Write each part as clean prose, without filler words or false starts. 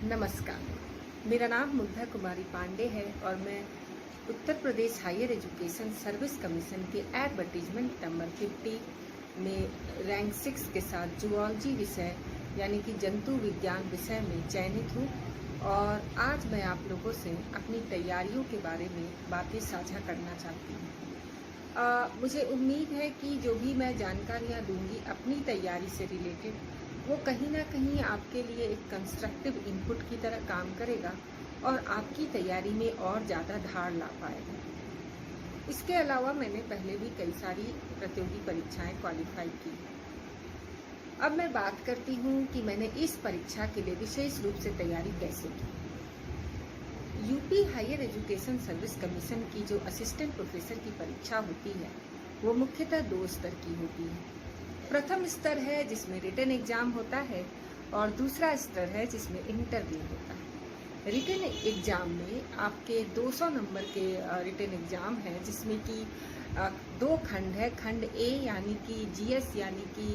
नमस्कार, मेरा नाम मुग्धा कुमारी पांडे है और मैं Uttar Pradesh higher education service commission के एडवर्टीजमेंट नंबर 50 में रैंक 6 के साथ जूलॉजी विषय यानी कि जंतु विज्ञान विषय में चयनित हूँ। और आज मैं आप लोगों से अपनी तैयारियों के बारे में बातें साझा करना चाहती हूँ। मुझे उम्मीद है कि जो भी मैं जानकारियाँ दूंगी अपनी तैयारी से रिलेटेड, वो कहीं ना कहीं आपके लिए एक कंस्ट्रक्टिव इनपुट की तरह काम करेगा और आपकी तैयारी में और ज़्यादा धार ला पाएगा। इसके अलावा मैंने पहले भी कई सारी प्रतियोगी परीक्षाएं क्वालिफाई की। अब मैं बात करती हूँ कि मैंने इस परीक्षा के लिए विशेष रूप से तैयारी कैसे की। UP higher education service commission की जो असिस्टेंट प्रोफेसर की परीक्षा होती है वो मुख्यतः 2 स्तर की होती है। प्रथम स्तर है जिसमें रिटन एग्जाम होता है और दूसरा स्तर है जिसमें इंटरव्यू होता है। रिटन एग्जाम में आपके 200 नंबर के रिटन एग्जाम है, जिसमें कि 2 खंड है। खंड ए यानी कि जीएस यानी कि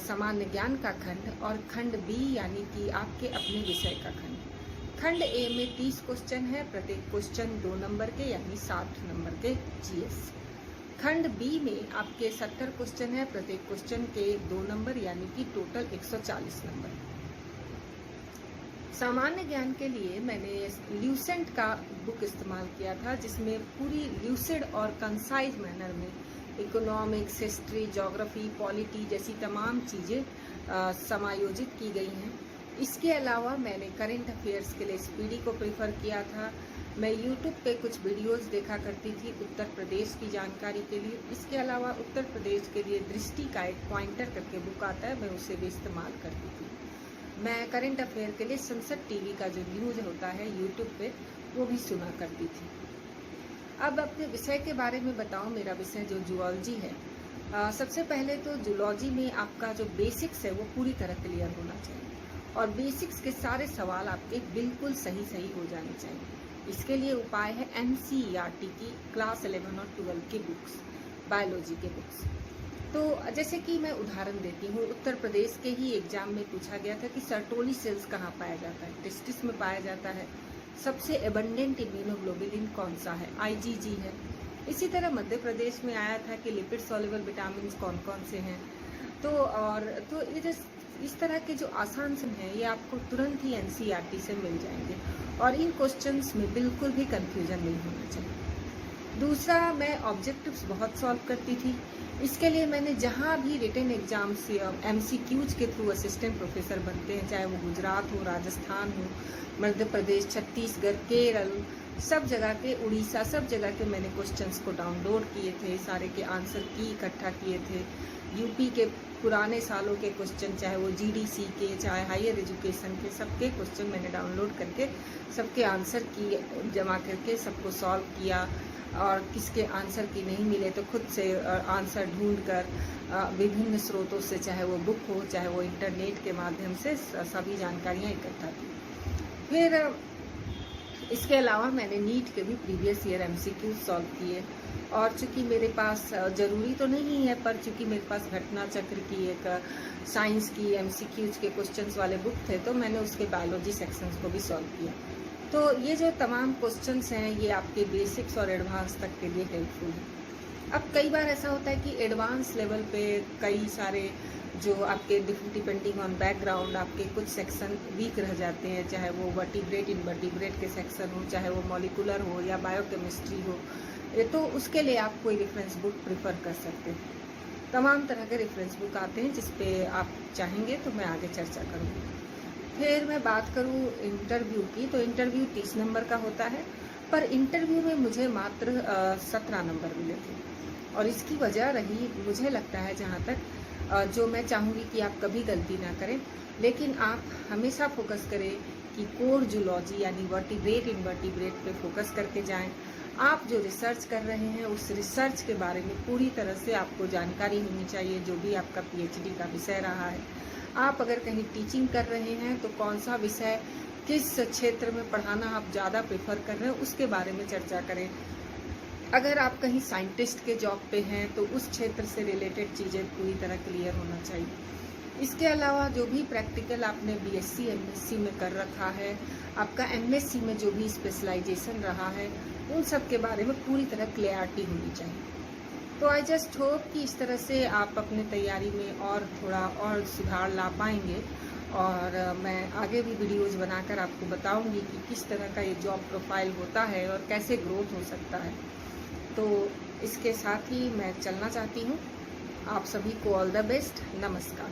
सामान्य ज्ञान का खंड, और खंड बी यानी कि आपके अपने विषय का खंड। खंड ए में 30 क्वेश्चन है, प्रत्येक क्वेश्चन 2 नंबर के यानी 60 नंबर के जीएस। खंड बी में आपके 70 क्वेश्चन है, प्रत्येक क्वेश्चन के 2 नंबर यानी कि टोटल 140 नंबर। सामान्य ज्ञान के लिए मैंने ल्यूसेंट का बुक इस्तेमाल किया था, जिसमें पूरी ल्यूसिड और कंसाइज मैनर में इकोनॉमिक्स, हिस्ट्री, ज्योग्राफी, पॉलिटी जैसी तमाम चीज़ें समायोजित की गई हैं। इसके अलावा मैंने करंट अफेयर्स के लिए स्पीडी को प्रेफर किया था। मैं यूट्यूब पे कुछ वीडियोस देखा करती थी उत्तर प्रदेश की जानकारी के लिए। इसके अलावा उत्तर प्रदेश के लिए दृष्टि का एक पॉइंटर करके बुक आता है, मैं उसे भी इस्तेमाल करती थी। मैं करंट अफेयर के लिए संसद टीवी का जो न्यूज़ होता है यूट्यूब पे, वो भी सुना करती थी। अब अपने विषय के बारे में बताऊँ। मेरा विषय जो जूलॉजी है, सबसे पहले तो जूलॉजी में आपका जो बेसिक्स है वो पूरी तरह क्लियर होना चाहिए और बेसिक्स के सारे सवाल आपके बिल्कुल सही हो जाने चाहिए। इसके लिए उपाय है एनसीईआरटी की क्लास 11 और 12 की बुक्स, बायोलॉजी के बुक्स। तो जैसे कि मैं उदाहरण देती हूँ, उत्तर प्रदेश के ही एग्जाम में पूछा गया था कि सर्टोली सेल्स कहाँ पाया जाता है। टेस्टिस में पाया जाता है। सबसे एबंडेंट इम्यूनोग्लोबुलिन कौन सा है? आईजीजी है। इसी तरह मध्य प्रदेश में आया था कि लिपिड सॉल्युबल विटामिन कौन कौन से हैं। तो ये इस तरह के जो आसान से हैं ये आपको तुरंत ही एनसीईआरटी से मिल जाएंगे और इन क्वेश्चंस में बिल्कुल भी कंफ्यूजन नहीं होना चाहिए। दूसरा, मैं ऑब्जेक्टिव्स बहुत सॉल्व करती थी। इसके लिए मैंने जहाँ भी रिटन एग्जाम से एमसीक्यूज के थ्रू असिस्टेंट प्रोफेसर बनते हैं, चाहे वो गुजरात हो, राजस्थान हो, मध्य प्रदेश, छत्तीसगढ़, केरल, सब जगह के, उड़ीसा, सब जगह के मैंने क्वेश्चंस को डाउनलोड किए थे, सारे के आंसर की इकट्ठा किए थे। यूपी के पुराने सालों के क्वेश्चन, चाहे वो जीडीसी के, चाहे हायर एजुकेशन के, सबके क्वेश्चन मैंने डाउनलोड करके सबके आंसर की जमा करके सबको सॉल्व किया। और किसके आंसर की नहीं मिले तो खुद से आंसर ढूंढकर विभिन्न स्रोतों से, चाहे वो बुक हो, चाहे वो इंटरनेट के माध्यम से, सभी जानकारियाँ इकट्ठा की। फिर इसके अलावा मैंने नीट के भी प्रीवियस ईयर एमसीक्यू सॉल्व किए। और चूंकि मेरे पास ज़रूरी तो नहीं है, पर चूंकि मेरे पास घटना चक्र की एक साइंस की एमसीक्यूज के क्वेश्चंस वाले बुक थे, तो मैंने उसके बायोलॉजी सेक्शंस को भी सॉल्व किया। तो ये जो तमाम क्वेश्चंस हैं ये आपके बेसिक्स और एडवांस तक के लिए हेल्पफुल है। अब कई बार ऐसा होता है कि एडवांस लेवल पे कई सारे जो आपके डिपेंडिंग ऑन बैकग्राउंड आपके कुछ सेक्शन वीक रह जाते हैं, चाहे वो वर्टिब्रेट इनवर्टिब्रेट के सेक्शन हो, चाहे वो मॉलिकुलर हो या बायोकेमिस्ट्री हो, तो उसके लिए आप कोई रेफरेंस बुक प्रेफर कर सकते हैं। तमाम तरह के रेफरेंस बुक आते हैं जिस पे आप चाहेंगे तो मैं आगे चर्चा करूँगी। फिर मैं बात करूँ इंटरव्यू की, तो इंटरव्यू 30 नंबर का होता है, पर इंटरव्यू में मुझे मात्र 17 नंबर मिले थे। और इसकी वजह रही, मुझे लगता है जहाँ तक, जो मैं चाहूँगी कि आप कभी गलती ना करें, लेकिन आप हमेशा फोकस करें कि कोर जूलॉजी यानी वर्टिब्रेट इनवर्टिब्रेट पे फोकस करके जाएं। आप जो रिसर्च कर रहे हैं उस रिसर्च के बारे में पूरी तरह से आपको जानकारी होनी चाहिए, जो भी आपका पीएचडी का विषय रहा है। आप अगर कहीं टीचिंग कर रहे हैं तो कौन सा विषय, किस क्षेत्र में पढ़ाना आप ज़्यादा प्रेफर कर रहे हैं, उसके बारे में चर्चा करें। अगर आप कहीं साइंटिस्ट के जॉब पे हैं तो उस क्षेत्र से रिलेटेड चीज़ें पूरी तरह क्लियर होना चाहिए। इसके अलावा जो भी प्रैक्टिकल आपने बीएससी एमएससी में कर रखा है, आपका एमएससी में जो भी स्पेशलाइजेशन रहा है, उन सब के बारे में पूरी तरह क्लियरिटी होनी चाहिए। तो आई जस्ट होप कि इस तरह से आप अपने तैयारी में और थोड़ा और सुधार ला पाएंगे, और मैं आगे भी वीडियोज़ बनाकर आपको बताऊंगी कि किस तरह का ये जॉब प्रोफाइल होता है और कैसे ग्रोथ हो सकता है। तो इसके साथ ही मैं चलना चाहती हूँ। आप सभी को ऑल द बेस्ट। नमस्कार।